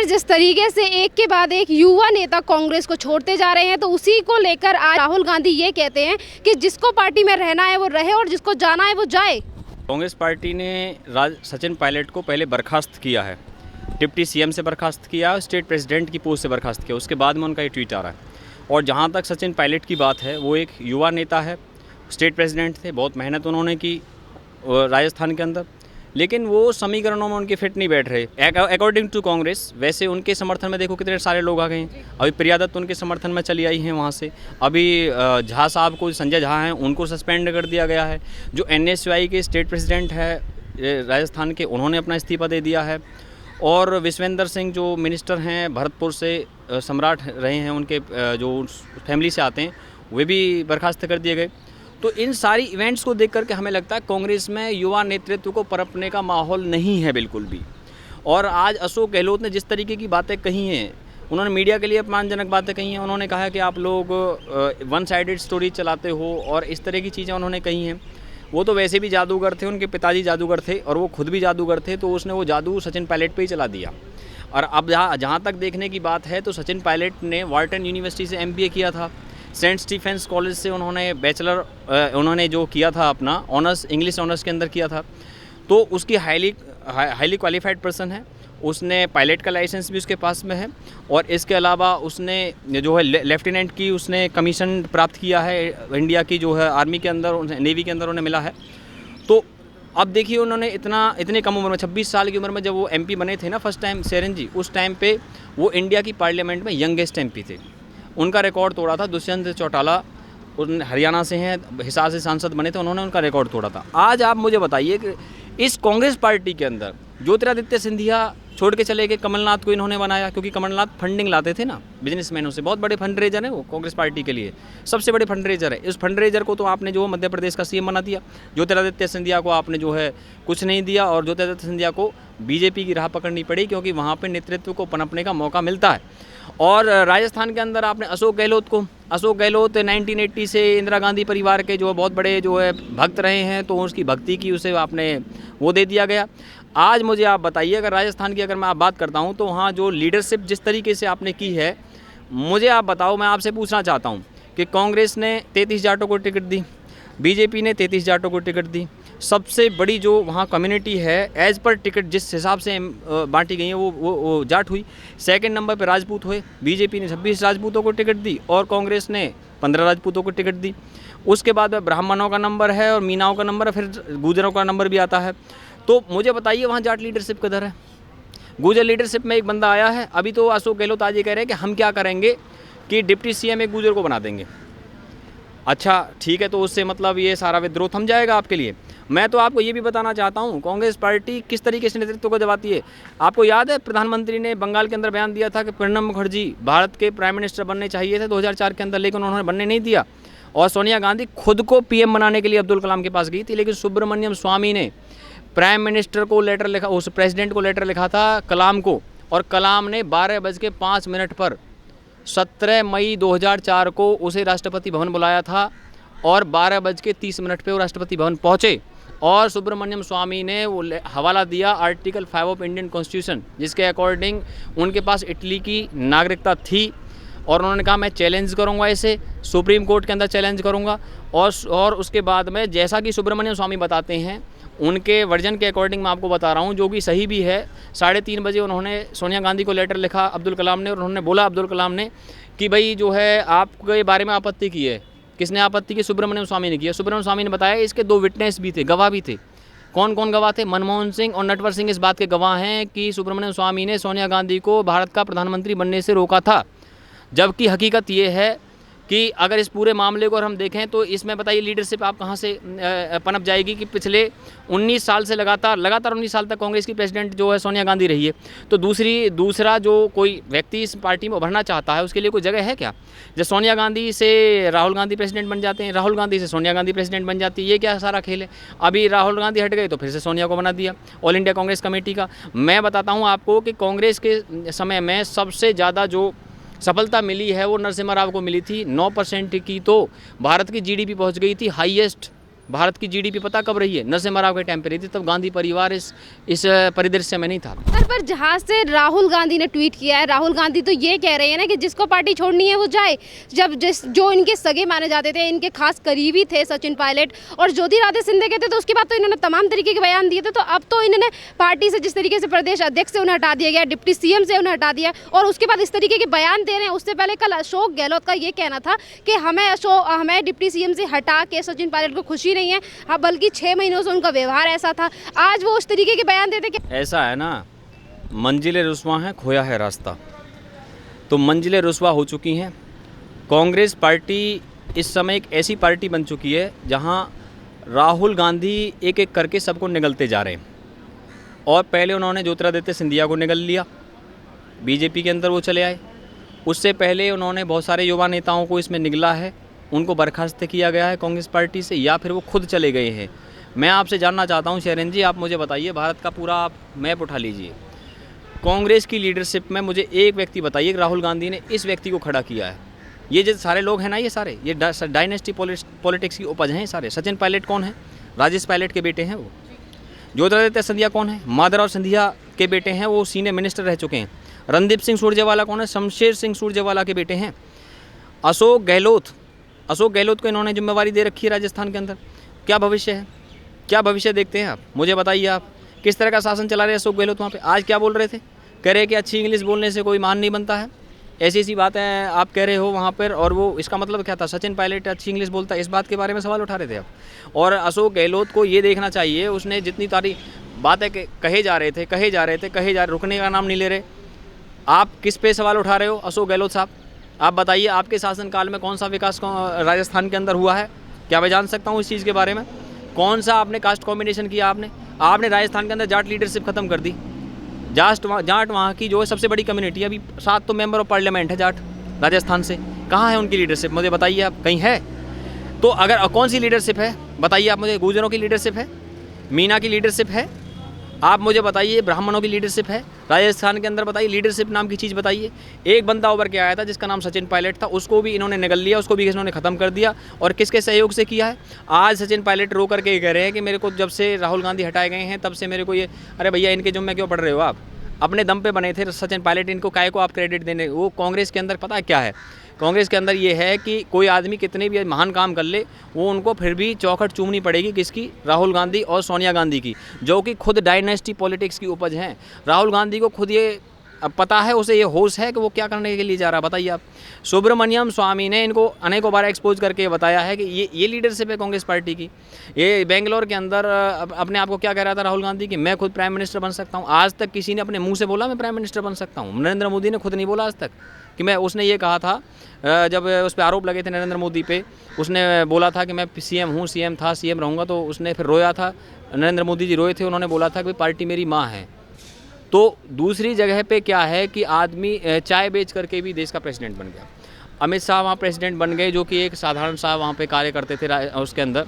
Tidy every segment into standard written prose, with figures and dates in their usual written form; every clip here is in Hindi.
सर, जिस तरीके से एक के बाद एक युवा नेता कांग्रेस को छोड़ते जा रहे हैं, तो उसी को लेकर आज राहुल गांधी ये कहते हैं कि जिसको पार्टी में रहना है वो रहे और जिसको जाना है वो जाए। कांग्रेस पार्टी ने सचिन पायलट को पहले बर्खास्त किया है, डिप्टी सीएम से बर्खास्त किया, स्टेट प्रेसिडेंट की पोस्ट से बर्खास्त किया। उसके बाद में उनका ये ट्वीट आ रहा है। और जहाँ तक सचिन पायलट की बात है, वो एक युवा नेता है, स्टेट प्रेसिडेंट थे, बहुत मेहनत उन्होंने की राजस्थान के अंदर, लेकिन वो समीकरणों में उनके फिट नहीं बैठ रहे अकॉर्डिंग टू कांग्रेस। वैसे उनके समर्थन में देखो कितने सारे लोग आ गए हैं। अभी प्रिया दत्त उनके समर्थन में चली आई हैं वहाँ से। अभी झा साहब को, संजय झा हैं, उनको सस्पेंड कर दिया गया है। जो NSY के स्टेट प्रेसिडेंट है राजस्थान के, उन्होंने अपना इस्तीफा दे दिया है। और विश्वेंद्र सिंह जो मिनिस्टर हैं, भरतपुर से सम्राट रहे हैं, उनके जो फैमिली से आते हैं, वे भी बर्खास्त कर दिए गए। तो इन सारी इवेंट्स को देख करके हमें लगता है कांग्रेस में युवा नेतृत्व को पनपने का माहौल नहीं है बिल्कुल भी। और आज अशोक गहलोत ने जिस तरीके की बातें कही हैं, उन्होंने मीडिया के लिए अपमानजनक बातें कही हैं। उन्होंने कहा कि आप लोग वन साइडेड स्टोरी चलाते हो और इस तरह की चीज़ें उन्होंने कही हैं। वो तो वैसे भी जादूगर थे, उनके पिताजी जादूगर थे और वो खुद भी जादूगर थे, तो उसने वो जादू सचिन पायलट पे ही चला दिया। और अब जहाँ तक देखने की बात है, तो सचिन पायलट ने वार्टन यूनिवर्सिटी से MBA किया था, सेंट स्टीफेंस कॉलेज से उन्होंने बैचलर उन्होंने जो किया था अपना ऑनर्स, इंग्लिश ऑनर्स के अंदर किया था। तो उसकी हाईली क्वालिफाइड पर्सन है। उसने पायलट का लाइसेंस भी उसके पास में है। और इसके अलावा उसने जो है लेफ्टिनेंट की उसने कमीशन प्राप्त किया है इंडिया की जो है आर्मी के अंदर, नेवी के अंदर उन्हें मिला है। तो अब देखिए, उन्होंने इतने कम उम्र में, 26 साल की उम्र में जब वो MP बने थे ना फर्स्ट टाइम, सेरेन जी, उस टाइम पे वो इंडिया की पार्लियामेंट में यंगेस्ट MP थे। उनका रिकॉर्ड तोड़ा था। दुष्यंत चौटाला उन हरियाणा से हैं, हिसार से सांसद बने थे, उन्होंने उनका रिकॉर्ड तोड़ा था। आज आप मुझे बताइए कि इस कांग्रेस पार्टी के अंदर ज्योतिरादित्य सिंधिया छोड़ के चले गए, कमलनाथ को इन्होंने बनाया, क्योंकि कमलनाथ फंडिंग लाते थे ना बिजनेसमैनों से। बहुत बड़े फंड रेजर हैं वो कांग्रेस पार्टी के लिए, सबसे बड़े फंड रेजर है। इस फंड रेजर को तो आपने जो मध्य प्रदेश का CM बना दिया। ज्योतिरादित्य सिंधिया को आपने जो है कुछ नहीं दिया, और ज्योतिरादित्य सिंधिया को BJP की राह पकड़नी पड़ी, क्योंकि वहाँ पर नेतृत्व को पनपने का मौका मिलता है। और राजस्थान के अंदर आपने अशोक गहलोत 1980 से इंदिरा गांधी परिवार के जो बहुत बड़े जो है भक्त रहे हैं, तो उसकी भक्ति की उसे आपने वो दे दिया गया। आज मुझे आप बताइए, अगर राजस्थान की अगर मैं बात करता हूं, तो वहाँ जो लीडरशिप जिस तरीके से आपने की है, मुझे आप बताओ, मैं आपसे पूछना चाहता हूँ कि कांग्रेस ने 33 जाटों को टिकट दी, BJP ने 33 जाटों को टिकट दी। सबसे बड़ी जो वहाँ कम्युनिटी है एज पर टिकट जिस हिसाब से बांटी गई है वो जाट हुई। सेकंड नंबर पे राजपूत हुए। BJP ने 26 राजपूतों को टिकट दी और कांग्रेस ने 15 राजपूतों को टिकट दी। उसके बाद में ब्राह्मणों का नंबर है और मीनाओं का नंबर है, फिर गुजरों का नंबर भी आता है। तो मुझे बताइए वहाँ जाट लीडरशिप किधर है? गुजर लीडरशिप में एक बंदा आया है। अभी तो अशोक गहलोत आज ये कह रहे हैं कि हम क्या करेंगे कि डिप्टी CM एक गुजर को बना देंगे। अच्छा ठीक है, तो उससे मतलब ये सारा विद्रोह थम जाएगा आपके लिए। मैं तो आपको ये भी बताना चाहता हूँ कांग्रेस पार्टी किस तरीके से नेतृत्व को दबाती है। आपको याद है प्रधानमंत्री ने बंगाल के अंदर बयान दिया था कि प्रणब मुखर्जी भारत के प्राइम मिनिस्टर बनने चाहिए थे 2004 के अंदर, लेकिन उन्होंने बनने नहीं दिया। और सोनिया गांधी खुद को PM बनाने के लिए अब्दुल कलाम के पास गई थी, लेकिन सुब्रमण्यम स्वामी ने प्राइम मिनिस्टर को लेटर लिखा, उस प्रेसिडेंट को लेटर लिखा था कलाम को, और कलाम ने 12:05 पर 17 मई 2004 को उसे राष्ट्रपति भवन बुलाया था और 12:30 पे वो राष्ट्रपति भवन पहुँचे। और सुब्रमण्यम स्वामी ने वो हवाला दिया आर्टिकल 5 ऑफ इंडियन कॉन्स्टिट्यूशन, जिसके अकॉर्डिंग उनके पास इटली की नागरिकता थी। और उन्होंने कहा मैं चैलेंज करूंगा, इसे सुप्रीम कोर्ट के अंदर चैलेंज करूंगा। और उसके बाद में जैसा कि सुब्रमण्यम स्वामी बताते हैं, उनके वर्जन के अकॉर्डिंग मैं आपको बता रहा हूं, जो कि सही भी है, 3:30 बजे उन्होंने सोनिया गांधी को लेटर लिखा अब्दुल कलाम ने, और उन्होंने बोला अब्दुल कलाम ने कि भाई जो है आपके बारे में आपत्ति की है। किसने आपत्ति की? सुब्रमण्यम स्वामी ने किया। सुब्रमण्यम स्वामी ने बताया इसके 2 विटनेस भी थे, गवाह भी थे। कौन कौन गवाह थे? मनमोहन सिंह और नटवर सिंह इस बात के गवाह हैं कि सुब्रमण्यम स्वामी ने सोनिया गांधी को भारत का प्रधानमंत्री बनने से रोका था। जबकि हकीकत ये है कि अगर इस पूरे मामले को हम देखें तो इसमें बताइए लीडरशिप आप कहाँ से पनप जाएगी कि पिछले 19 साल से लगातार 19 साल तक कांग्रेस की प्रेसिडेंट जो है सोनिया गांधी रही है। तो दूसरा जो कोई व्यक्ति इस पार्टी में उभरना चाहता है उसके लिए कोई जगह है क्या? जब सोनिया गांधी से राहुल गांधी प्रेसिडेंट बन जाते हैं, राहुल गांधी से सोनिया गांधी प्रेसिडेंट बन जाती है, ये क्या सारा खेल है? अभी राहुल गांधी हट गए तो फिर से सोनिया को बना दिया ऑल इंडिया कांग्रेस कमेटी का। मैं बताता हूँ आपको कि कांग्रेस के समय में सबसे ज़्यादा जो सफलता मिली है वो नरसिम्हा राव को मिली थी। 9% की तो भारत की GDP पहुंच गई थी हाईएस्ट भारत की जीडीपी पता कब रही है? नरसिम्हा राव के टाइम पे रही थी, तब गांधी परिवार इस परिदृश्य में नहीं था। पर जहाँ से राहुल गांधी ने ट्वीट किया है, राहुल गांधी तो ये कह रहे हैं ना कि जिसको पार्टी छोड़नी है वो जाए। जो इनके सगे माने जाते थे, इनके खास करीबी थे सचिन पायलट और ज्योतिरादित्य सिंधिया के थे, तो उसके बाद तो इन्होंने तमाम तरीके के बयान दिए थे। तो अब तो इन्होंने पार्टी से जिस तरीके से प्रदेश अध्यक्ष से उन्हें हटा दिया गया, डिप्टी सीएम से उन्हें हटा दिया और उसके बाद इस तरीके के बयान दे रहे हैं। उससे पहले कल अशोक गहलोत का ये कहना था कि हमें डिप्टी सीएम से हटा के सचिन पायलट को खुशी नहीं है, हाँ बल्कि 6 महीनों से उनका व्यवहार ऐसा था। आज वो उस तरीके के बयान देते कि ऐसा है ना, मंजिलें रुस्वा हैं, खोया है रास्ता। तो मंजिलें रुस्वा हो चुकी हैं। कांग्रेस पार्टी इस समय एक ऐसी पार्टी बन चुकी है जहां राहुल गांधी एक एक करके सबको निगलते जा रहे हैं। और पहले उन्होंने ज्योतिरादित्य सिंधिया को निगल लिया, बीजेपी के अंदर वो चले आए। उससे पहले उन्होंने बहुत सारे युवा नेताओं को इसमें निगला है, उनको बर्खास्त किया गया है कांग्रेस पार्टी से, या फिर वो खुद चले गए हैं। मैं आपसे जानना चाहता हूं शेरन जी, आप मुझे बताइए, भारत का पूरा आप मैप उठा लीजिए, कांग्रेस की लीडरशिप में मुझे एक व्यक्ति बताइए कि राहुल गांधी ने इस व्यक्ति को खड़ा किया है। ये जो सारे लोग हैं ना, ये सारे ये डायनेस्टी पॉलिटिक्स की उपज हैं सारे। सचिन पायलट कौन है? राजेश पायलट के बेटे हैं वो। ज्योतिरादित्य सिंधिया कौन है? माधवराव सिंधिया के बेटे हैं, वो सीनियर मिनिस्टर रह चुके हैं। रणदीप सिंह सुरजेवाला कौन है? शमशेर सिंह सुरजेवाला के बेटे हैं। अशोक गहलोत को इन्होंने जिम्मेवारी दे रखी है राजस्थान के अंदर। क्या भविष्य है? क्या भविष्य देखते हैं आप? मुझे बताइए, आप किस तरह का शासन चला रहे हैं अशोक गहलोत वहाँ पे? आज क्या बोल रहे थे? कह रहे कि अच्छी इंग्लिश बोलने से कोई मान नहीं बनता है, ऐसी बातें आप कह रहे हो वहाँ पर। और वो इसका मतलब क्या था? सचिन पायलट अच्छी इंग्लिश बोलता है, इस बात के बारे में सवाल उठा रहे थे आप। और अशोक गहलोत को ये देखना चाहिए, उसने जितनी सारी बातें कहे जा रहे, रुकने का नाम नहीं ले रहे। आप किस पे सवाल उठा रहे हो अशोक गहलोत साहब? आप बताइए, आपके शासनकाल में कौन सा विकास राजस्थान के अंदर हुआ है? क्या मैं जान सकता हूँ इस चीज़ के बारे में? कौन सा आपने कास्ट कॉम्बिनेशन किया? आपने राजस्थान के अंदर जाट लीडरशिप खत्म कर दी। जाट वहाँ की जो है सबसे बड़ी कम्युनिटी, अभी 7 तो मेंबर ऑफ पार्लियामेंट है जाट राजस्थान से। कहाँ है उनकी लीडरशिप? मुझे बताइए आप, कहीं है? तो अगर कौन सी लीडरशिप है बताइए आप मुझे? गुर्जरों की लीडरशिप है, मीना की लीडरशिप है, आप मुझे बताइए, ब्राह्मणों की लीडरशिप है राजस्थान के अंदर? बताइए, लीडरशिप नाम की चीज़ बताइए। एक बंदा उभर के आया था जिसका नाम सचिन पायलट था, उसको भी इन्होंने निगल लिया, उसको भी इन्होंने ख़त्म कर दिया। और किसके सहयोग से किया है? आज सचिन पायलट रो करके कह रहे हैं कि मेरे को जब से राहुल गांधी हटाए गए हैं तब से मेरे को ये, अरे भैया इनके जुम्मे क्यों पढ़ रहे हो आप? अपने दम पे बने थे सचिन पायलट, इनको काहे को आप क्रेडिट देने? वो कांग्रेस के अंदर पता है क्या है? कांग्रेस के अंदर ये है कि कोई आदमी कितने भी महान काम कर ले, वो उनको फिर भी चौखट चूमनी पड़ेगी। किसकी? राहुल गांधी और सोनिया गांधी की, जो कि खुद डायनेस्टी पॉलिटिक्स की उपज हैं। राहुल गांधी को खुद ये अब पता है, उसे ये होश है कि वो क्या करने के लिए जा रहा है। बताइए आप। सुब्रमण्यम स्वामी ने इनको अनेकों बार एक्सपोज करके बताया है कि ये लीडरशिप है कांग्रेस पार्टी की। ये बेंगलोर के अंदर अपने आप को क्या कह रहा था राहुल गांधी कि मैं खुद प्राइम मिनिस्टर बन सकता हूँ। आज तक किसी ने अपने मुंह से बोला मैं प्राइम मिनिस्टर बन सकता हूँ? नरेंद्र मोदी ने खुद नहीं बोला आज तक कि मैं, उसने ये कहा था जब उस पर आरोप लगे थे नरेंद्र मोदी पे, उसने बोला था कि मैं सीएम हूँ, सीएम था, सीएम रहूँगा। तो उसने फिर रोया था, नरेंद्र मोदी जी रोए थे, उन्होंने बोला था कि पार्टी मेरी माँ है। तो दूसरी जगह पे क्या है कि आदमी चाय बेच करके भी देश का प्रेसिडेंट बन गया। अमित शाह वहाँ प्रेसिडेंट बन गए, जो कि एक साधारण सा वहाँ पे कार्य करते थे उसके अंदर।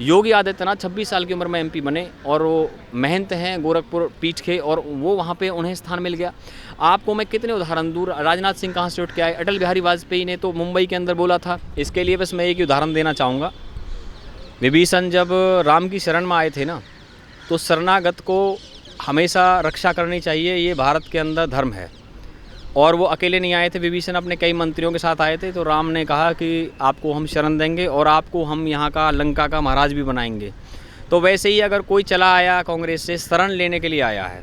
योगी आदित्यनाथ 26 साल की उम्र में एमपी बने और वो महंत हैं गोरखपुर पीठ के, और वो वहाँ पे उन्हें स्थान मिल गया। आपको मैं कितने उदाहरण दूँ, राजनाथ सिंह कहाँ से उठ के आए? अटल बिहारी वाजपेयी ने तो मुंबई के अंदर बोला था। इसके लिए बस मैं एक उदाहरण देना चाहूँगा। विभीषण जब राम की शरण में आए थे ना, तो शरणागत को हमेशा रक्षा करनी चाहिए, ये भारत के अंदर धर्म है। और वो अकेले नहीं आए थे, विभीषण अपने कई मंत्रियों के साथ आए थे। तो राम ने कहा कि आपको हम शरण देंगे और आपको हम यहाँ का लंका का महाराज भी बनाएंगे। तो वैसे ही अगर कोई चला आया कांग्रेस से, शरण लेने के लिए आया है,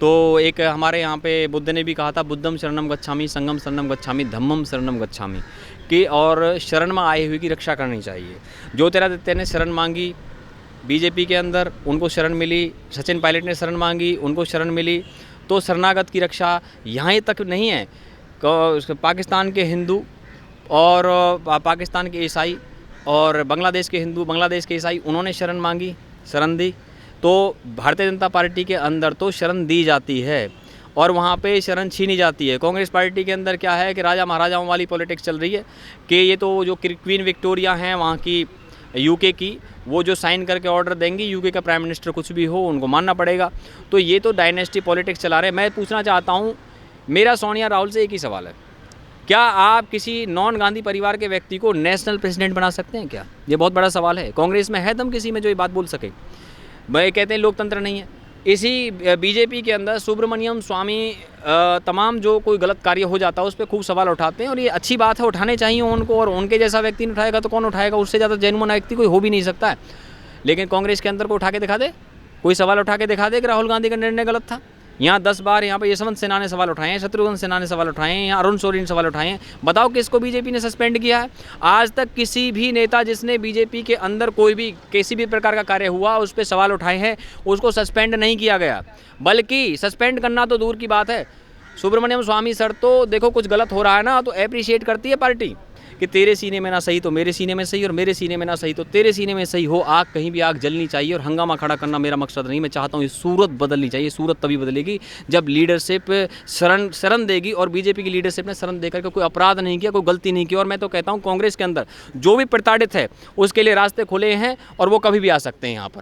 तो एक हमारे यहाँ पे बुद्ध ने भी कहा था, बुद्धम शरणम गच्छामि, संगम शरणम गच्छामि, धम्मम शरणम गच्छामि, कि और शरण में आए हुए की रक्षा करनी चाहिए। ज्योतिरादित्य ने शरण मांगी बीजेपी के अंदर, उनको शरण मिली। सचिन पायलट ने शरण मांगी, उनको शरण मिली। तो शरणागत की रक्षा यहाँ तक नहीं है, पाकिस्तान के हिंदू और पाकिस्तान के ईसाई और बांग्लादेश के हिंदू, बांग्लादेश के ईसाई, उन्होंने शरण मांगी, शरण दी। तो भारतीय जनता पार्टी के अंदर तो शरण दी जाती है और वहाँ पे शरण छीनी जाती है। कांग्रेस पार्टी के अंदर क्या है कि राजा महाराजाओं वाली पॉलिटिक्स चल रही है कि ये तो जो क्वीन विक्टोरिया हैं वहाँ की, यूके की, वो जो साइन करके ऑर्डर देंगी, यूके का प्राइम मिनिस्टर कुछ भी हो उनको मानना पड़ेगा। तो ये तो डायनेस्टी पॉलिटिक्स चला रहे हैं। मैं पूछना चाहता हूँ, मेरा सोनिया राहुल से एक ही सवाल है क्या आप किसी नॉन गांधी परिवार के व्यक्ति को नेशनल प्रेसिडेंट बना सकते हैं क्या? ये बहुत बड़ा सवाल है। कांग्रेस में है दम किसी में जो ये बात बोल सके? भाई कहते हैं लोकतंत्र नहीं है। इसी बीजेपी के अंदर सुब्रमण्यम स्वामी तमाम जो कोई गलत कार्य हो जाता है उस पर खूब सवाल उठाते हैं, और ये अच्छी बात है, उठाने चाहिए उनको, और उनके जैसा व्यक्ति नहीं उठाएगा तो कौन उठाएगा? उससे ज़्यादा जेन्युइन व्यक्ति कोई हो भी नहीं सकता है। लेकिन कांग्रेस के अंदर को उठा के दिखा दे, कोई सवाल उठा के दिखा दे कि राहुल गांधी का निर्णय गलत था। यहाँ 10 बार यहाँ पर यशवंत सिन्हा ने सवाल उठाए हैं, शत्रुघ्न सिन्हा ने सवाल उठाए हैं, यहाँ अरुण शौरी ने सवाल उठाए हैं। बताओ किसको बीजेपी ने सस्पेंड किया है? आज तक किसी भी नेता जिसने बीजेपी के अंदर कोई भी किसी भी प्रकार का कार्य हुआ उस पर सवाल उठाए हैं, उसको सस्पेंड नहीं किया गया। बल्कि सस्पेंड करना तो दूर की बात है, सुब्रमण्यम स्वामी सर तो देखो कुछ गलत हो रहा है ना तो अप्रिशिएट करती है पार्टी कि तेरे सीने में ना सही तो मेरे सीने में सही, और मेरे सीने में ना सही तो तेरे सीने में सही हो। आग कहीं भी आग जलनी चाहिए, और हंगामा खड़ा करना मेरा मकसद नहीं। मैं चाहता हूँ ये सूरत बदलनी चाहिए। सूरत तभी बदलेगी जब लीडरशिप शरण देगी, और बीजेपी की लीडरशिप ने शरण देकर के कोई अपराध नहीं किया, कोई गलती नहीं की। और मैं तो कहता हूँ कांग्रेस के अंदर जो भी प्रताड़ित है उसके लिए रास्ते खुले हैं, और वो कभी भी आ सकते हैं यहाँ पर।